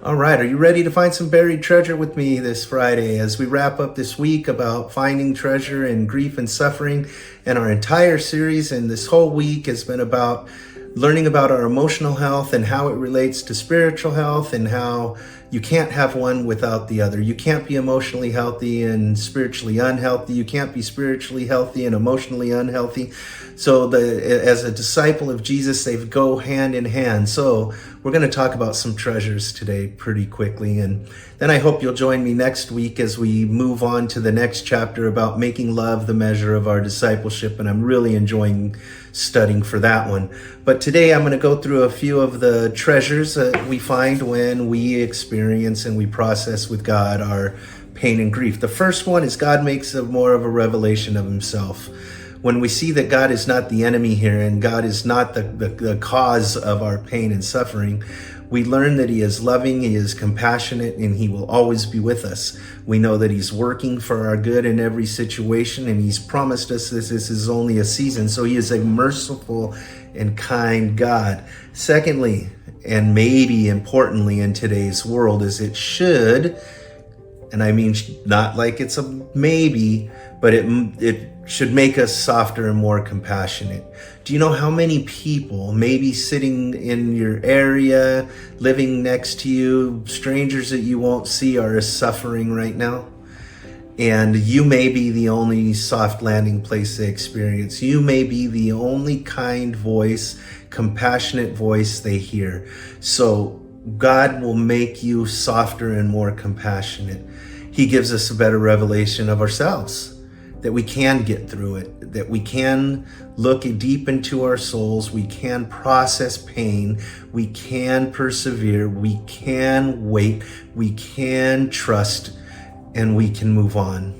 All right, are you ready to find some buried treasure with me this Friday as we wrap up this week about finding treasure in grief and suffering? And our entire series and this whole week has been about learning about our emotional health and how it relates to spiritual health, and how you can't have one without the other. You can't be emotionally healthy and spiritually unhealthy. You can't be spiritually healthy and emotionally unhealthy. So as a disciple of Jesus, they go hand in hand. So we're going to talk about some treasures today pretty quickly. And then I hope you'll join me next week as we move on to the next chapter about making love the measure of our discipleship. And I'm really enjoying studying for that one. But today I'm going to go through a few of the treasures that we find when we experience and we process with God our pain and grief. The first one is God makes more of a revelation of himself. When we see that God is not the enemy here and God is not the cause of our pain and suffering, we learn that he is loving, he is compassionate, and he will always be with us. We know that he's working for our good in every situation, and he's promised us this is only a season. So he is a merciful and kind God. Secondly, and maybe importantly in today's world, is it should, and I mean not like it's a maybe, but it should make us softer and more compassionate. Do you know how many people, maybe sitting in your area, living next to you, strangers that you won't see, are suffering right now? And you may be the only soft landing place they experience. You may be the only kind voice, compassionate voice they hear. So God will make you softer and more compassionate. He gives us a better revelation of ourselves, that we can get through it, that we can look deep into our souls, we can process pain, we can persevere, we can wait, we can trust, and we can move on.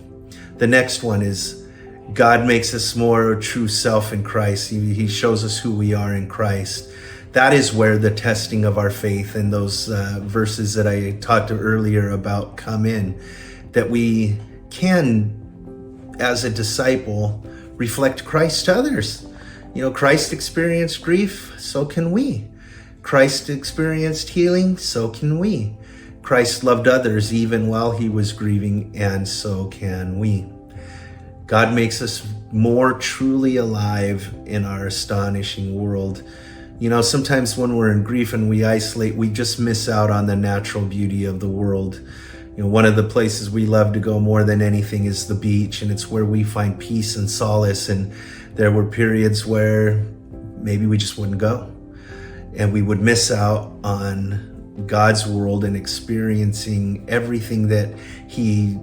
The next one is God makes us more true self in Christ. He shows us who we are in Christ. That is where the testing of our faith and those verses that I talked earlier about come in, that we can, as a disciple, reflect Christ to others. You know, Christ experienced grief, so can we. Christ experienced healing, so can we. Christ loved others even while he was grieving, and so can we. God makes us more truly alive in our astonishing world. You know, sometimes when we're in grief and we isolate, we just miss out on the natural beauty of the world. You know, one of the places we love to go more than anything is the beach, and it's where we find peace and solace. And there were periods where maybe we just wouldn't go, and we would miss out on God's world and experiencing everything that he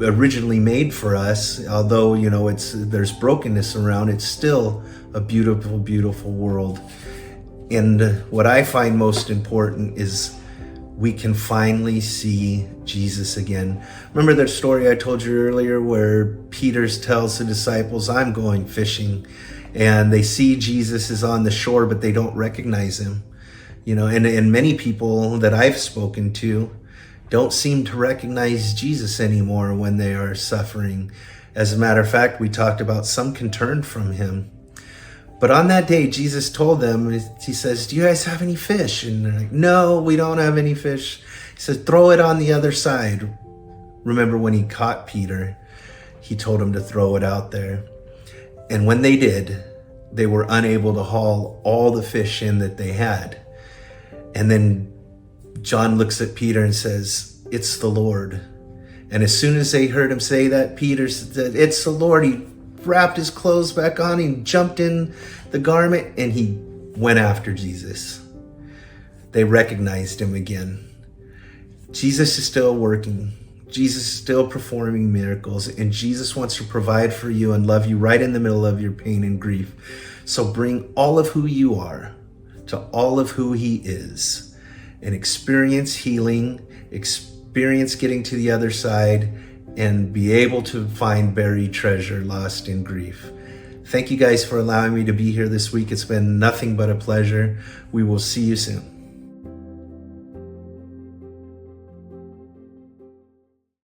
originally made for us. Although, you know, there's brokenness around, it's still a beautiful, beautiful world. And what I find most important is we can finally see Jesus again. Remember that story I told you earlier where Peter tells the disciples, I'm going fishing, and they see Jesus is on the shore, but they don't recognize him. You know, and many people that I've spoken to don't seem to recognize Jesus anymore when they are suffering. As a matter of fact, we talked about some can turn from him. But on that day, Jesus told them, he says, do you guys have any fish? And they're like, no, we don't have any fish. He says, throw it on the other side. Remember when he caught Peter, he told him to throw it out there. And when they did, they were unable to haul all the fish in that they had. And then John looks at Peter and says, it's the Lord. And as soon as they heard him say that, Peter said, it's the Lord. He wrapped his clothes back on, he jumped in the garment, and he went after Jesus. They recognized him again. Jesus is still working. Jesus is still performing miracles, and Jesus wants to provide for you and love you right in the middle of your pain and grief. So bring all of who you are to all of who he is, and experience healing, experience getting to the other side, and be able to find buried treasure lost in grief. Thank you guys for allowing me to be here this week. It's been nothing but a pleasure. We will see you soon.